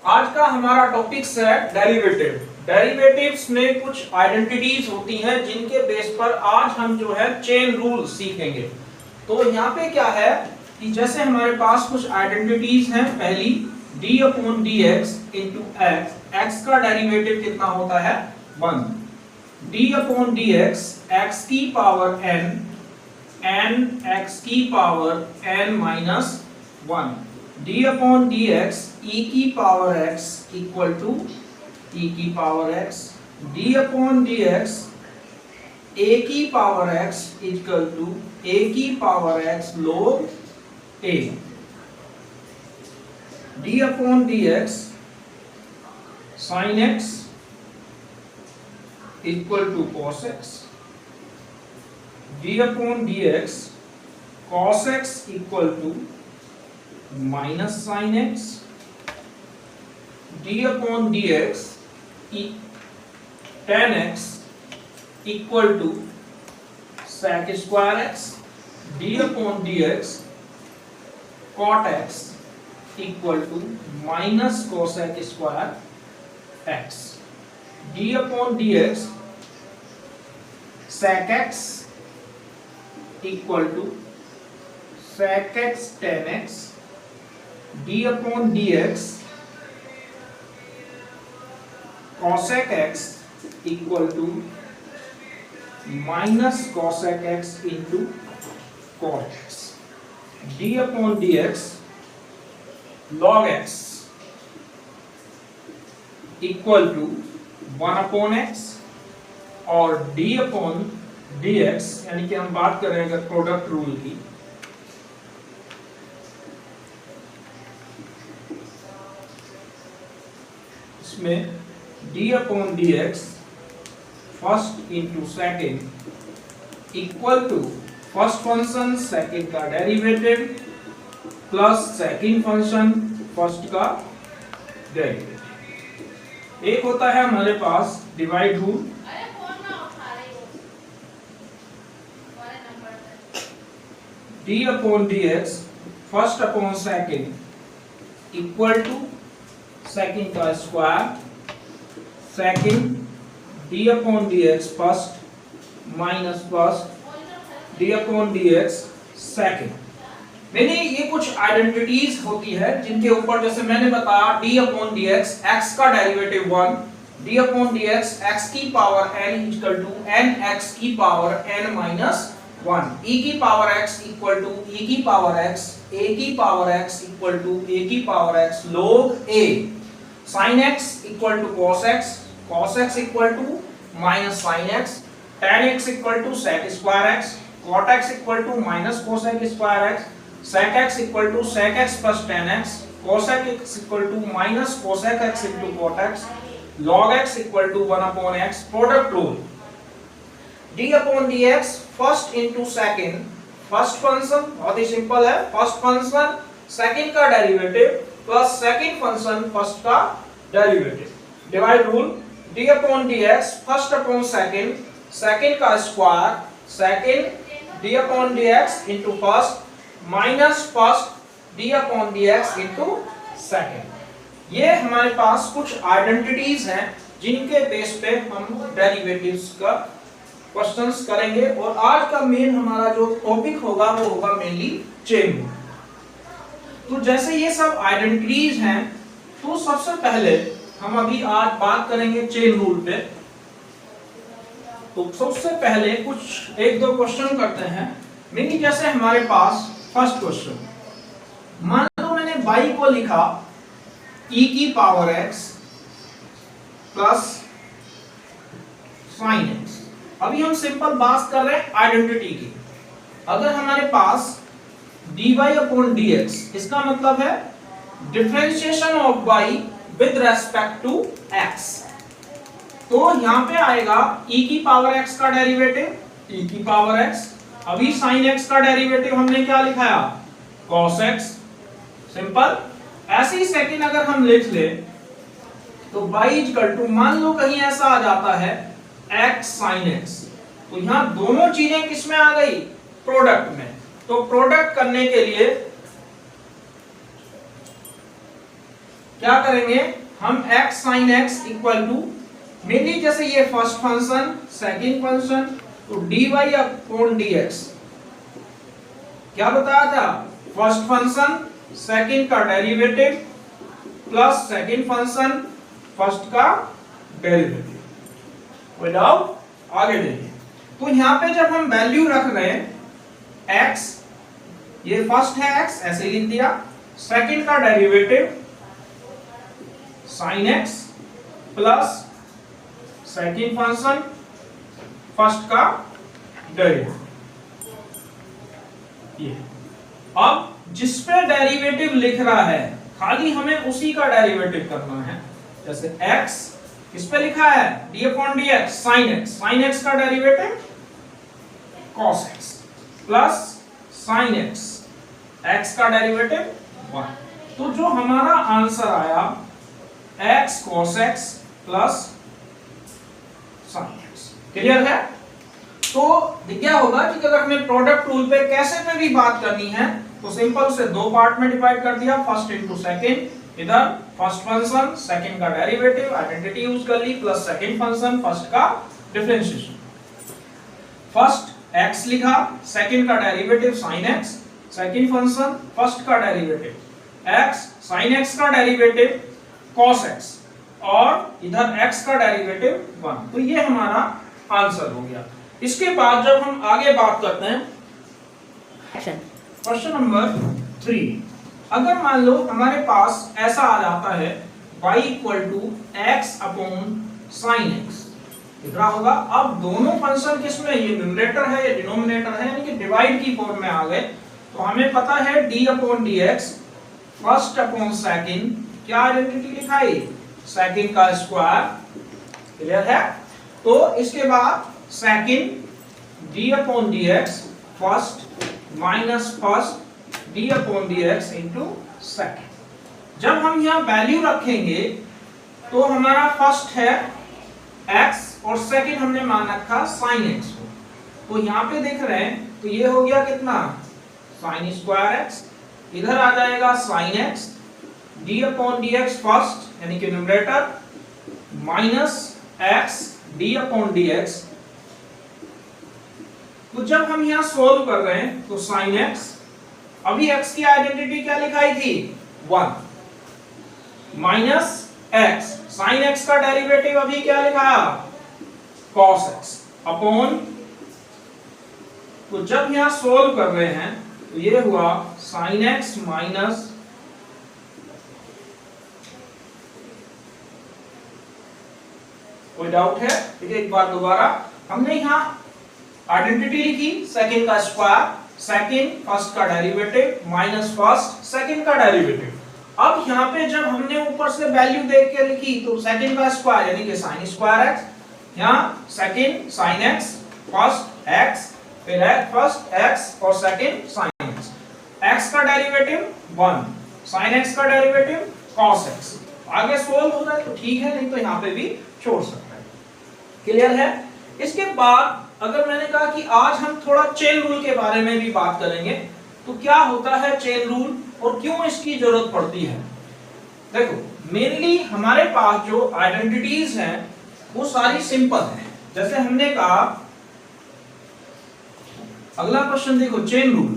आज का हमारा टॉपिक्स है डेरिवेटिव। डेरिवेटिव्स में कुछ आइडेंटिटीज होती हैं जिनके बेस पर आज हम जो है चेन रूल सीखेंगे। तो यहाँ पे क्या है कि जैसे हमारे पास कुछ आइडेंटिटीज हैं। पहली d upon D x into x, x का डेरिवेटिव कितना होता है 1। d upon D x, x की पावर n, n x की power n minus 1। d upon D x e की power x equal to e की power x। d upon D x a की power x equal to a की power x log a। d upon D x sin x equal to cos x। d upon D x cos x equal to minus sine x। d upon D x tan x equal to sec square x। d upon D x cot x equal to minus cosec square x। d upon D x sec x equal to sec x tan x। d upon D x cosec x equal to minus cosec x into cot x। d upon D x log x equal to 1 upon x। और d upon D x यानी कि हम बात करें अगर product rule की, इसमें d upon D X first into second equal to first function second का derivative plus second function first का डेरिवेटिव। एक होता है हमारे पास divide rule, d upon D X first upon second equal to second का square, second d upon D X first minus first d upon D X second. मैंने ये कुछ आइडेंटिटीज होती है जिनके ऊपर जैसे मैंने बताया d upon D x x का derivative 1, d upon D x x की power n equal to n x की पावर n माइनस 1। e की power x equal to e की पावर x, a की power x equal to a की power x log a। sin x equal to cos x, cos x equal to minus sin x, tan x equal to sec square x, cot x equal to minus cosec square x, sec x equal to sec x plus tan x, cosec x equal to minus cosec x into cot x, log x equal to 1 upon x। Product rule d upon dx first into second, first function बहुत ही simple है, first function second का derivative plus second function first का derivative. Divide rule d upon dx first upon second, second का square, second d upon dx into first minus first d upon dx into second. ये हमारे पास कुछ identities हैं जिनके base पे हम derivatives का क्वेश्चंस करेंगे। और आज का मेन हमारा जो टॉपिक होगा वो होगा मेनली चेन रूल। तो जैसे ये सब आइडेंटिटीज हैं, तो सबसे पहले हम अभी आज बात करेंगे चेन रूल पे। तो सबसे पहले कुछ एक दो क्वेश्चन करते हैं। मेनी जैसे हमारे पास फर्स्ट क्वेश्चन, मान लो मैंने y को लिखा e की power x plus sin x। अभी हम सिंपल बात कर रहे हैं आइडेंटिटी की। अगर हमारे पास dy अपॉन dx, इसका मतलब है differentiation of y with respect to x। तो यहां पे आएगा e की पावर x का डेरिवेटिव e की पावर x। अभी sin x का डेरिवेटिव हमने क्या लिखाया cos x। सिंपल। ऐसे ही सेकंड अगर हम लिख ले तो y इक्वल टू, मान लो कहीं ऐसा आ जाता है x sin x, तो यहां दोनों चीजें किसमें आ गई प्रोडक्ट में। तो प्रोडक्ट करने के लिए क्या करेंगे हम x sin x equal to mainly जैसे ये फर्स्ट फंक्शन सेकंड फंक्शन तो dy अपॉन dx क्या बताया था फर्स्ट फंक्शन सेकंड का derivative plus second function first का डेरिवेटिव विदाउट आगे देखिए तो यहां पे जब हम वैल्यू रख रहे हैं x ये फर्स्ट है x ऐसे ही लिख दिया सेकंड का derivative sin x plus second function first का डेरिवेटिव ये अब जिस पे डेरिवेटिव लिख रहा है खाली हमें उसी का डेरिवेटिव करना है जैसे x किस पे लिखा है d upon dx sin x का derivative cos x plus sin x का डेरिवेटिव 1 तो जो हमारा आंसर आया x cos x plus sin x clear है तो क्या होगा कि अगर हमें प्रोडक्ट रूल पे कैसे पे भी बात करनी है तो सिंपल से दो पार्ट में डिवाइड कर दिया फर्स्ट इनटू सेकंड इधर फर्स्ट फंक्शन सेकंड का डेरिवेटिव आइडेंटिटी यूज कर ली प्लस सेकंड फंक्शन फर्स्ट का डिफरेंशिएशन फर्स्ट x लिखा सेकंड का derivative sin x second function first का डेरिवेटिव x sin x का डेरिवेटिव cos x और इधर x का डेरिवेटिव 1 तो ये हमारा आंसर हो गया इसके बाद जब हम आगे बात करते हैं क्वेश्चन नंबर 3 अगर मान लो हमारे पास ऐसा आ जाता है y equal to x upon sine x कितना होगा अब दोनों फंक्शन किसमें ये न्यूमरेटर है या डिनोमिनेटर है यानी कि डिवाइड की फॉर्म में आ गए तो हमें पता है d upon dx first upon second क्या आइडेंटिटी लिखाई सेकंड का स्क्वायर क्लियर है तो इसके बाद second d upon dx first minus first d upon dx into second जब हम यहां वैल्यू रखेंगे तो हमारा फर्स्ट है x और सेकंड हमने मान रखा sin x को तो यहां पे देख रहे हैं तो ये हो गया कितना sin स्क्वायर x इधर आ जाएगा sin x d upon dx first यानी कि numerator minus x d upon dx तो जब हम यहां सोल्व कर रहे हैं तो sin x अभी x की आइडेंटिटी क्या लिखाई थी 1 माइनस x sin x का डेरिवेटिव अभी क्या लिखा cos x अपॉन तो जब यहां सोल्व कर रहे हैं तो ये हुआ sin x माइनस कोई डाउट है ठीक है एक बार दोबारा हमने यहां आइडेंटिटी लिखी सेकंड का स्क्वायर सेकंड फर्स्ट का डेरिवेटिव माइनस फर्स्ट सेकंड का डेरिवेटिव अब यहां पे जब हमने ऊपर से वैल्यू देख के लिखी तो सेकंड का स्क्वायर यानी कि sin स्क्वायर x यहां second sin x first x फिर फर्स्ट x और सेकंड sin x का डेरिवेटिव 1 sin x का डेरिवेटिव cos x आगे सोल्व हो जाए तो ठीक है नहीं तो यहां पे भी छोड़ सकते हैं क्लियर है इसके बाद अगर मैंने कहा कि आज हम थोड़ा चेन रूल के बारे में भी बात करेंगे तो क्या होता है चेन रूल और क्यों इसकी जरूरत पड़ती है देखो मेनली हमारे पास जो आइडेंटिटीज हैं वो सारी सिंपल हैं जैसे हमने कहा अगला क्वेश्चन देखो चेन रूल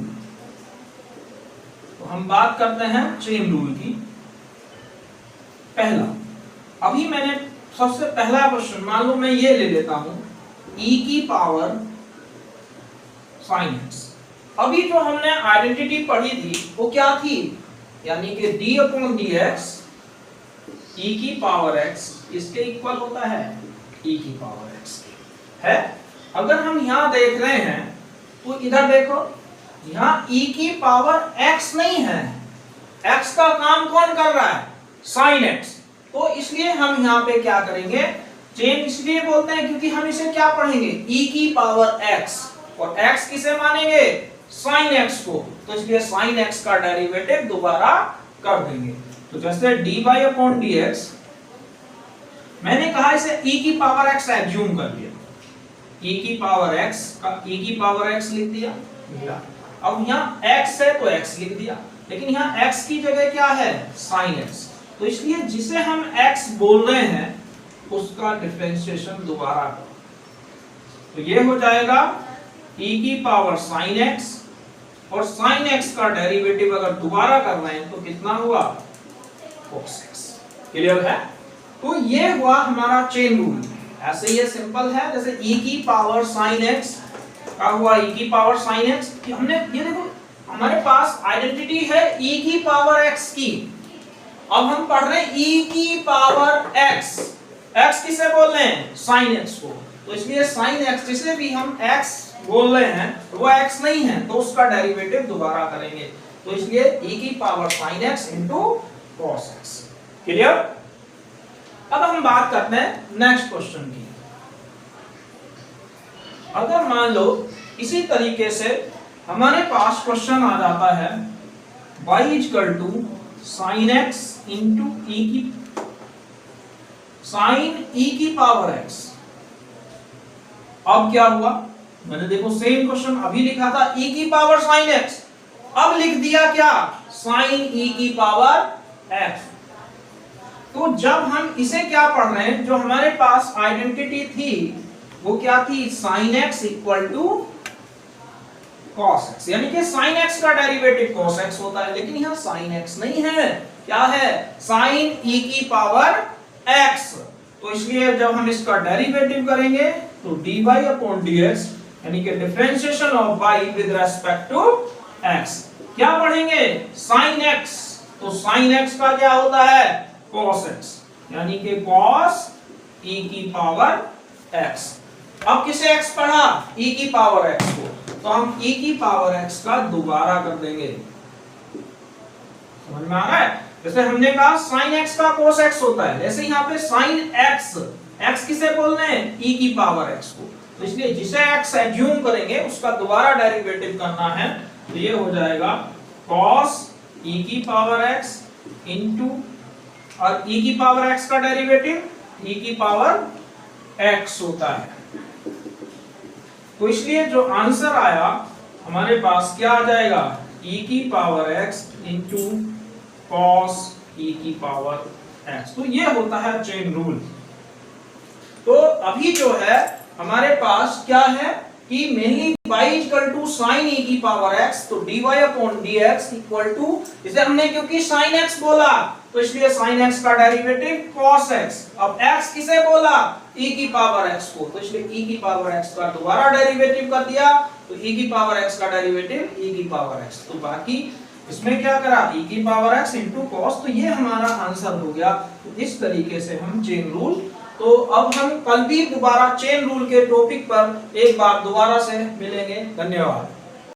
तो हम बात करते हैं चेन रूल की पहला अभी मैंने सबसे पहला क्वेश्चन मान लो मैं ये ले लेता हूं e की पावर sin x अभी जो हमने आइडेंटिटी पढ़ी थी वो क्या थी यानी कि d अपॉन dx e की पावर x इसके इक्वल होता है e की पावर x है अगर हम यहां देख रहे हैं तो इधर देखो यहां e की पावर x नहीं है x का काम कौन कर रहा है sin x तो इसलिए हम यहां पे क्या करेंगे चेन इसलिए बोलते हैं क्योंकि हम इसे क्या पढ़ेंगे e की पावर x और x किसे मानेंगे sin x को तो इसलिए sin x का डेरिवेटिव दोबारा कर देंगे तो जैसे dy अपॉन dx मैंने कहा इसे e की पावर x एज्यूम कर लिया e की पावर x का e की पावर x लिख दिया अब यहाँ x है तो x लिख दिया लेकिन यहाँ x की जगह क्या है sin x तो इसलिए जिसे हम x बोल रहे हैं उसका डिफरेंशिएशन दोबारा करो, तो ये हो जाएगा e की पावर sin x, और sin x का डेरिवेटिव अगर दोबारा कर रहे हैं तो कितना हुआ cos x। क्लियर है? तो ये हुआ हमारा चेन रूल। ऐसे ये सिंपल है, जैसे e की पावर sin x का हुआ e की पावर sin x, कि हमने ये देखो हमारे पास आइडेंटिटी है e की पावर x की, अब हम पढ़ रहे हैं e की पावर x। x किसे बोल रहे हैं? sin x को, तो इसलिए sin x जिसे भी हम x बोल रहे हैं वो x नहीं है, तो उसका डेरिवेटिव दोबारा करेंगे, तो इसलिए e की power sin x into cos x। Clear? अब हम बात करते हैं नेक्स्ट क्वेश्चन की। अगर मान लो इसी तरीके से हमारे पास क्वेश्चन आ जाता है y equal to sin x into sin e की पावर x। अब क्या हुआ, मैंने देखो सेम क्वेश्चन अभी लिखा था e की पावर sin x, अब लिख दिया क्या sin e की पावर x। तो जब हम इसे क्या पढ़ रहे हैं, जो हमारे पास आइडेंटिटी थी वो क्या थी, sin x equal to cos x, यानी कि sin x का डेरिवेटिव cos x होता है, लेकिन यहाँ sin x नहीं है, क्या है sin e की पावर x। तो इसलिए जब हम इसका डेरिवेटिव करेंगे तो dy अपॉन dx, यानी कि differentiation of y with respect to x, क्या पढ़ेंगे sin x, तो sin x का क्या होता है cos x, यानी कि cos e की पावर x। अब किसे x पढ़ा, e की पावर x को, तो हम e की पावर x का दोबारा कर देंगे। समझ में आ रहा है? जैसे हमने कहा sin x का cos x होता है, जैसे यहाँ पे sin x किसे बोल रहे हैं, e की पावर x को, तो इसलिए जिसे x एज्यूम करेंगे उसका दोबारा डेरिवेटिव करना है, तो ये हो जाएगा cos e की पावर x इंटू, और e की पावर x का डेरिवेटिव e की पावर x होता है। तो इसलिए जो आंसर आया हमारे पास क्या आ जाएगा, e की power x into cos e की पावर x। तो ये होता है चेन रूल। तो अभी जो है हमारे पास क्या है कि mainly y equal to sin e की पावर x, तो dy upon dx equal to, इसे हमने क्योंकि sin x बोला तो इसलिए sin x का डेरिवेटिव cos x। अब x किसे बोला, e की पावर x को, तो इसलिए e की पावर x का दोबारा डेरिवेटिव कर दिया, तो e की पावर x का डेरिवेटिव e की पावर x। तो बाकी इसमें क्या करा, e की पावर x इंटू cos, तो ये हमारा आंसर हो गया। तो इस तरीके से हम चेन रूल, तो अब हम कल भी दोबारा चेन रूल के टॉपिक पर एक बार दोबारा से मिलेंगे। धन्यवाद।